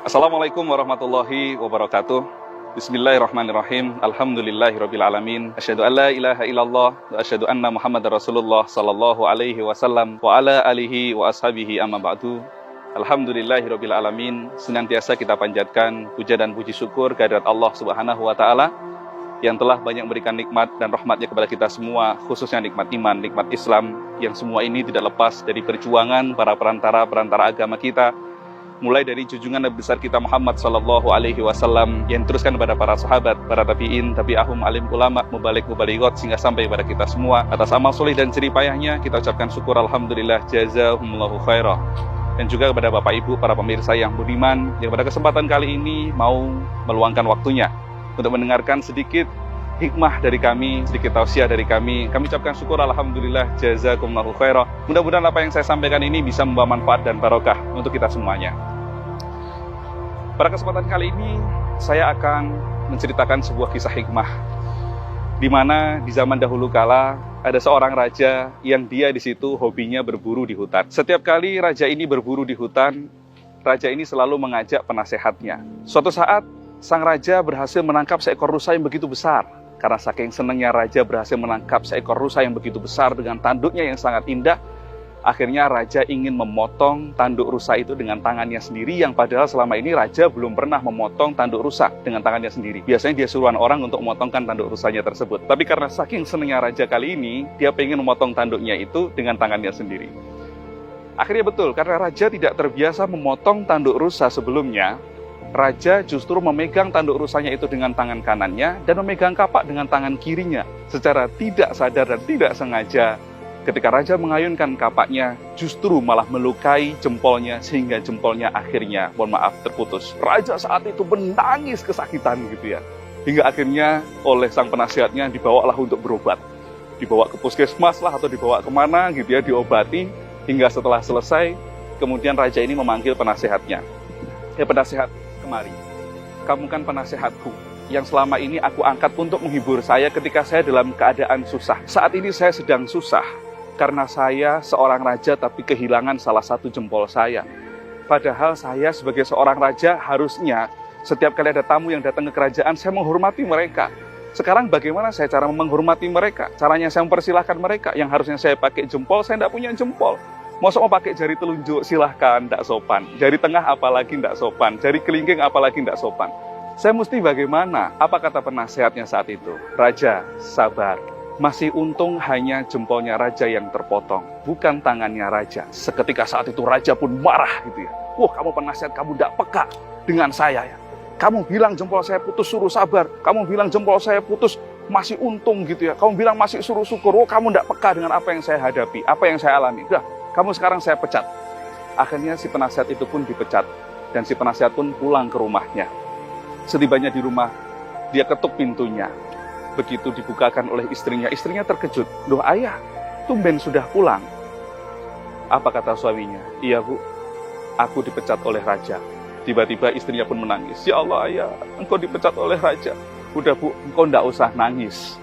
Assalamualaikum warahmatullahi wabarakatuh. Bismillahirrahmanirrahim. Alhamdulillahirabbil alamin. Asyhadu an la ilaha illallah wa asyhadu anna Muhammadar Rasulullah sallallahu alaihi wasallam wa ala alihi wa ashabihi amma ba'du. Alhamdulillahirabbil alamin. Senantiasa kita panjatkan puja dan puji syukur kehadirat Allah Subhanahu wa taala yang telah banyak memberikan nikmat dan rahmatnya kepada kita semua, khususnya nikmat iman, nikmat Islam, yang semua ini tidak lepas dari perjuangan para perantara agama kita, mulai dari junjungan Nabi besar kita Muhammad sallallahu alaihi wasallam yang teruskan kepada para sahabat, para tabi'in, tabi'ahum, alim ulama, mubalik-mubaligot sehingga sampai kepada kita semua. Atas amal soleh dan jerih payahnya kita ucapkan syukur alhamdulillah jazahumullahu khairah. Dan juga kepada Bapak Ibu para pemirsa yang budiman yang pada kesempatan kali ini mau meluangkan waktunya untuk mendengarkan sedikit hikmah dari kami, sedikit tausiah dari kami. Kami ucapkan syukur alhamdulillah jazakumullahu khairah. Mudah-mudahan apa yang saya sampaikan ini bisa membawa manfaat dan barokah untuk kita semuanya. Pada kesempatan kali ini saya akan menceritakan sebuah kisah hikmah, di mana di zaman dahulu kala ada seorang raja yang dia di situ hobinya berburu di hutan. Setiap kali raja ini berburu di hutan, raja ini selalu mengajak penasehatnya. Suatu saat sang raja berhasil menangkap seekor rusa yang begitu besar. Karena saking senangnya raja berhasil menangkap seekor rusa yang begitu besar dengan tanduknya yang sangat indah, akhirnya raja ingin memotong tanduk rusa itu dengan tangannya sendiri, yang padahal selama ini raja belum pernah memotong tanduk rusa dengan tangannya sendiri. Biasanya dia suruhan orang untuk memotongkan tanduk rusanya tersebut. Tapi karena saking senangnya raja kali ini, dia pengen memotong tanduknya itu dengan tangannya sendiri. Akhirnya betul, karena raja tidak terbiasa memotong tanduk rusa sebelumnya, raja justru memegang tanduk rusanya itu dengan tangan kanannya dan memegang kapak dengan tangan kirinya. Secara tidak sadar dan tidak sengaja, ketika raja mengayunkan kapaknya, justru malah melukai jempolnya sehingga jempolnya akhirnya, mohon maaf, terputus. Raja saat itu menangis kesakitan gitu ya. Hingga akhirnya oleh sang penasihatnya dibawalah untuk berobat. Dibawa ke puskesmas lah atau dibawa kemana gitu ya, diobati. Hingga setelah selesai, kemudian raja ini memanggil penasehatnya. Penasehat, kemari. Kamu kan penasehatku yang selama ini aku angkat untuk menghibur saya ketika saya dalam keadaan susah. Saat ini saya sedang susah karena saya seorang raja tapi kehilangan salah satu jempol saya. Padahal saya sebagai seorang raja harusnya setiap kali ada tamu yang datang ke kerajaan saya menghormati mereka. Sekarang bagaimana saya cara menghormati mereka? Caranya saya mempersilahkan mereka. Yang harusnya saya pakai jempol, saya tidak punya jempol. Masa mau pakai jari telunjuk, silahkan, tidak sopan. Jari tengah apalagi tidak sopan. Jari kelingking apalagi tidak sopan. Saya mesti bagaimana? Apa kata penasehatnya saat itu? Raja, sabar. Masih untung hanya jempolnya raja yang terpotong, bukan tangannya raja. Seketika saat itu raja pun marah gitu ya. Wah, kamu penasehat, kamu tidak peka dengan saya ya. Kamu bilang jempol saya putus, suruh sabar. Kamu bilang jempol saya putus, masih untung gitu ya. Kamu bilang masih suruh syukur. Oh, kamu tidak peka dengan apa yang saya hadapi, apa yang saya alami. Udah, kamu sekarang saya pecat. Akhirnya si penasihat itu pun dipecat. Dan si penasihat pun pulang ke rumahnya. Setibanya di rumah, dia ketuk pintunya. Begitu dibukakan oleh istrinya terkejut. Loh ayah, tumben sudah pulang. Apa kata suaminya? Iya bu, aku dipecat oleh raja. Tiba-tiba istrinya pun menangis. Ya Allah ayah, engkau dipecat oleh raja. Udah bu, engkau tidak usah nangis.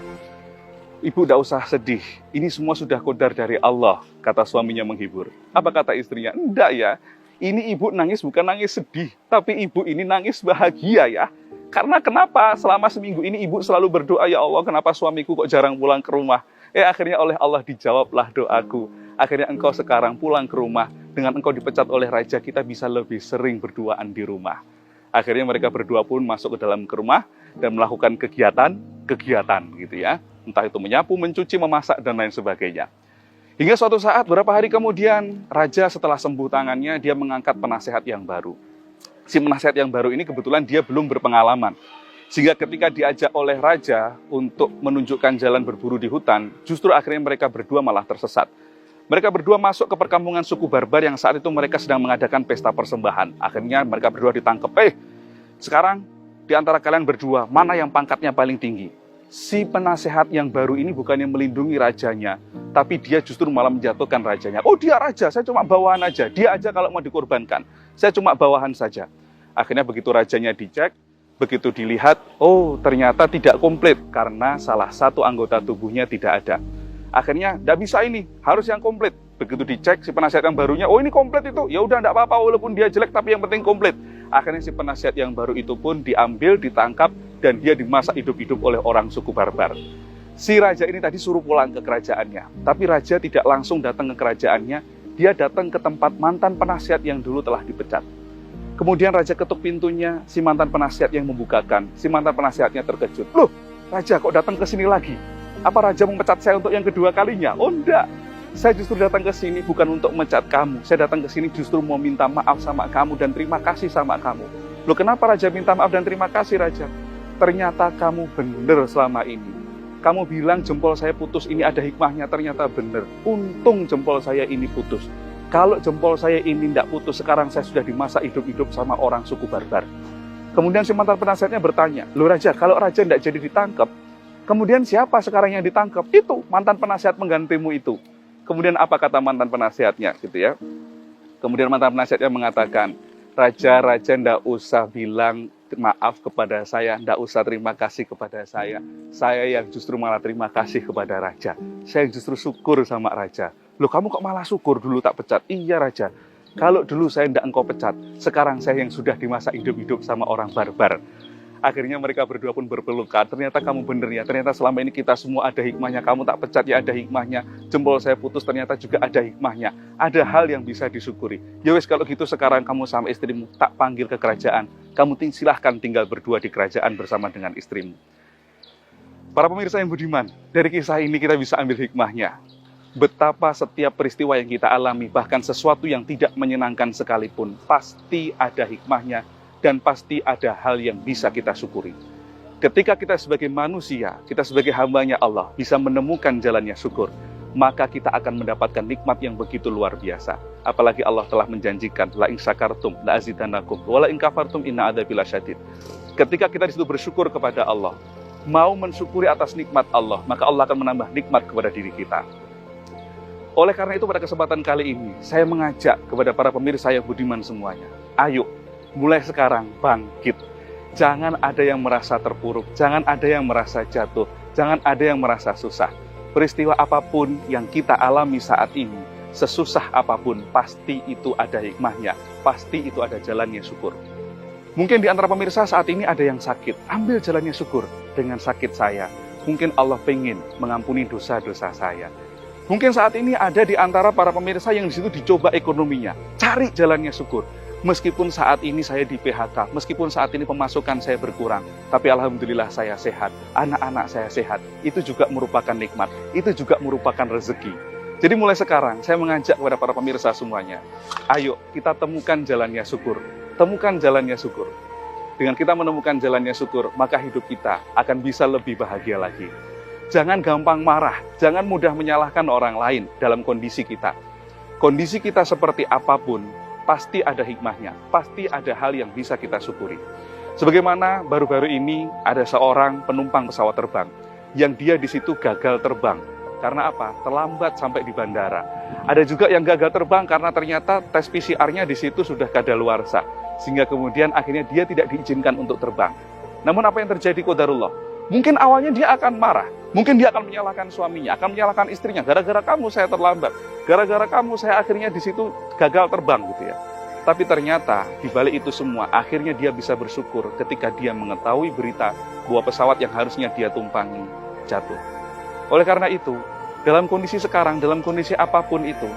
Ibu tidak usah sedih, ini semua sudah qadar dari Allah, kata suaminya menghibur. Apa kata istrinya? Enggak ya, ini ibu nangis bukan nangis sedih, tapi ibu ini nangis bahagia ya. Karena kenapa? Selama seminggu ini ibu selalu berdoa, ya Allah kenapa suamiku kok jarang pulang ke rumah? Akhirnya oleh Allah dijawablah doaku. Akhirnya engkau sekarang pulang ke rumah, dengan engkau dipecat oleh raja, kita bisa lebih sering berduaan di rumah. Akhirnya mereka berdua pun masuk ke dalam rumah dan melakukan kegiatan gitu ya. Entah itu menyapu, mencuci, memasak, dan lain sebagainya. Hingga suatu saat, beberapa hari kemudian, raja setelah sembuh tangannya, dia mengangkat penasehat yang baru. Si penasehat yang baru ini kebetulan dia belum berpengalaman. Sehingga ketika diajak oleh raja untuk menunjukkan jalan berburu di hutan, justru akhirnya mereka berdua malah tersesat. Mereka berdua masuk ke perkampungan suku barbar yang saat itu mereka sedang mengadakan pesta persembahan. Akhirnya mereka berdua ditangkap. Sekarang di antara kalian berdua, mana yang pangkatnya paling tinggi? Si penasehat yang baru ini bukannya melindungi rajanya, tapi dia justru malah menjatuhkan rajanya. Oh dia raja, saya cuma bawahan aja. Dia aja kalau mau dikorbankan, saya cuma bawahan saja. Akhirnya begitu rajanya dicek, begitu dilihat, oh ternyata tidak komplit karena salah satu anggota tubuhnya tidak ada. Akhirnya tidak bisa ini, harus yang komplit. Begitu dicek si penasihat yang barunya, oh ini komplit itu, ya udah tidak apa-apa walaupun dia jelek tapi yang penting komplit. Akhirnya si penasihat yang baru itu pun diambil, ditangkap, dan dia dimasak hidup-hidup oleh orang suku barbar. Si raja ini tadi suruh pulang ke kerajaannya, tapi raja tidak langsung datang ke kerajaannya, dia datang ke tempat mantan penasihat yang dulu telah dipecat. Kemudian raja ketuk pintunya, si mantan penasihat yang membukakan. Si mantan penasihatnya terkejut. Loh, raja kok datang ke sini lagi? Apa raja memecat saya untuk yang kedua kalinya? Oh enggak, saya justru datang ke sini bukan untuk memecat kamu. Saya datang ke sini justru mau minta maaf sama kamu dan terima kasih sama kamu. Loh, kenapa raja minta maaf dan terima kasih, raja? Ternyata kamu benar selama ini. Kamu bilang jempol saya putus, ini ada hikmahnya, ternyata benar. Untung jempol saya ini putus. Kalau jempol saya ini tidak putus, sekarang saya sudah dimasak hidup-hidup sama orang suku barbar. Kemudian si mantan penasihatnya bertanya, loh raja, kalau raja tidak jadi ditangkap, kemudian siapa sekarang yang ditangkap? Itu mantan penasihat penggantimu itu. Kemudian apa kata mantan penasihatnya, gitu ya? Kemudian mantan penasihatnya mengatakan, raja tidak usah bilang maaf kepada saya, tidak usah terima kasih kepada saya. Saya yang justru malah terima kasih kepada raja. Saya justru syukur sama raja. Loh, kamu kok malah syukur dulu tak pecat? Iya raja, kalau dulu saya tidak engkau pecat, sekarang saya yang sudah dimasak hidup-hidup sama orang barbar. Akhirnya mereka berdua pun berpelukan, ternyata kamu benar ya, ternyata selama ini kita semua ada hikmahnya, kamu tak pecat ya ada hikmahnya, jempol saya putus ternyata juga ada hikmahnya, ada hal yang bisa disyukuri. Ya wes, kalau gitu sekarang kamu sama istrimu tak panggil ke kerajaan, kamu silahkan tinggal berdua di kerajaan bersama dengan istrimu. Para pemirsa yang budiman, dari kisah ini kita bisa ambil hikmahnya. Betapa setiap peristiwa yang kita alami, bahkan sesuatu yang tidak menyenangkan sekalipun, pasti ada hikmahnya dan pasti ada hal yang bisa kita syukuri. Ketika kita sebagai manusia, kita sebagai hambanya Allah, bisa menemukan jalannya syukur, maka kita akan mendapatkan nikmat yang begitu luar biasa. Apalagi Allah telah menjanjikan, la in syakartum la azidannakum wa la in kafartum inna adzabi lasyadid. Ketika kita disitu bersyukur kepada Allah, mau mensyukuri atas nikmat Allah, maka Allah akan menambah nikmat kepada diri kita. Oleh karena itu pada kesempatan kali ini, saya mengajak kepada para pemirsa yang budiman semuanya. Ayo, mulai sekarang bangkit. Jangan ada yang merasa terpuruk, jangan ada yang merasa jatuh, jangan ada yang merasa susah. Peristiwa apapun yang kita alami saat ini, sesusah apapun, pasti itu ada hikmahnya, pasti itu ada jalannya syukur. Mungkin di antara pemirsa saat ini ada yang sakit, ambil jalannya syukur. Dengan sakit saya, mungkin Allah pengen mengampuni dosa-dosa saya. Mungkin saat ini ada di antara para pemirsa yang di situ dicoba ekonominya. Cari jalannya syukur. Meskipun saat ini saya di PHK, meskipun saat ini pemasukan saya berkurang, tapi alhamdulillah saya sehat, anak-anak saya sehat. Itu juga merupakan nikmat, itu juga merupakan rezeki. Jadi mulai sekarang saya mengajak kepada para pemirsa semuanya, ayo kita temukan jalannya syukur. Temukan jalannya syukur. Dengan kita menemukan jalannya syukur, maka hidup kita akan bisa lebih bahagia lagi. Jangan gampang marah, jangan mudah menyalahkan orang lain dalam kondisi kita. Kondisi kita seperti apapun, pasti ada hikmahnya, pasti ada hal yang bisa kita syukuri. Sebagaimana baru-baru ini ada seorang penumpang pesawat terbang, yang dia di situ gagal terbang. Karena apa? Terlambat sampai di bandara. Ada juga yang gagal terbang karena ternyata tes PCR-nya di situ sudah kadaluarsa, sehingga kemudian akhirnya dia tidak diizinkan untuk terbang. Namun apa yang terjadi qadarullah? Mungkin awalnya dia akan marah, mungkin dia akan menyalahkan suaminya, akan menyalahkan istrinya, gara-gara kamu saya terlambat, gara-gara kamu saya akhirnya di situ gagal terbang gitu ya. Tapi ternyata di balik itu semua, akhirnya dia bisa bersyukur ketika dia mengetahui berita bahwa pesawat yang harusnya dia tumpangi jatuh. Oleh karena itu, dalam kondisi sekarang, dalam kondisi apapun itu,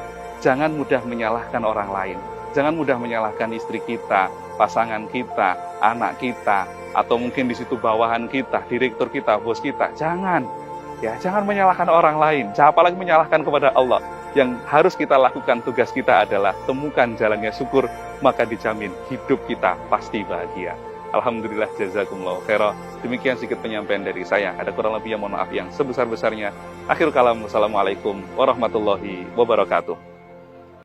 jangan mudah menyalahkan orang lain. Jangan mudah menyalahkan istri kita, pasangan kita, anak kita, atau mungkin di situ bawahan kita, direktur kita, bos kita. Jangan. Ya, jangan menyalahkan orang lain. Jangan apalagi menyalahkan kepada Allah. Yang harus kita lakukan, tugas kita adalah temukan jalannya syukur, maka dijamin hidup kita pasti bahagia. Alhamdulillah, jazakumullah khairan. Demikian sedikit penyampaian dari saya. Ada kurang lebih yang mohon maaf yang sebesar-besarnya. Akhirul kalam, wassalamualaikum warahmatullahi wabarakatuh.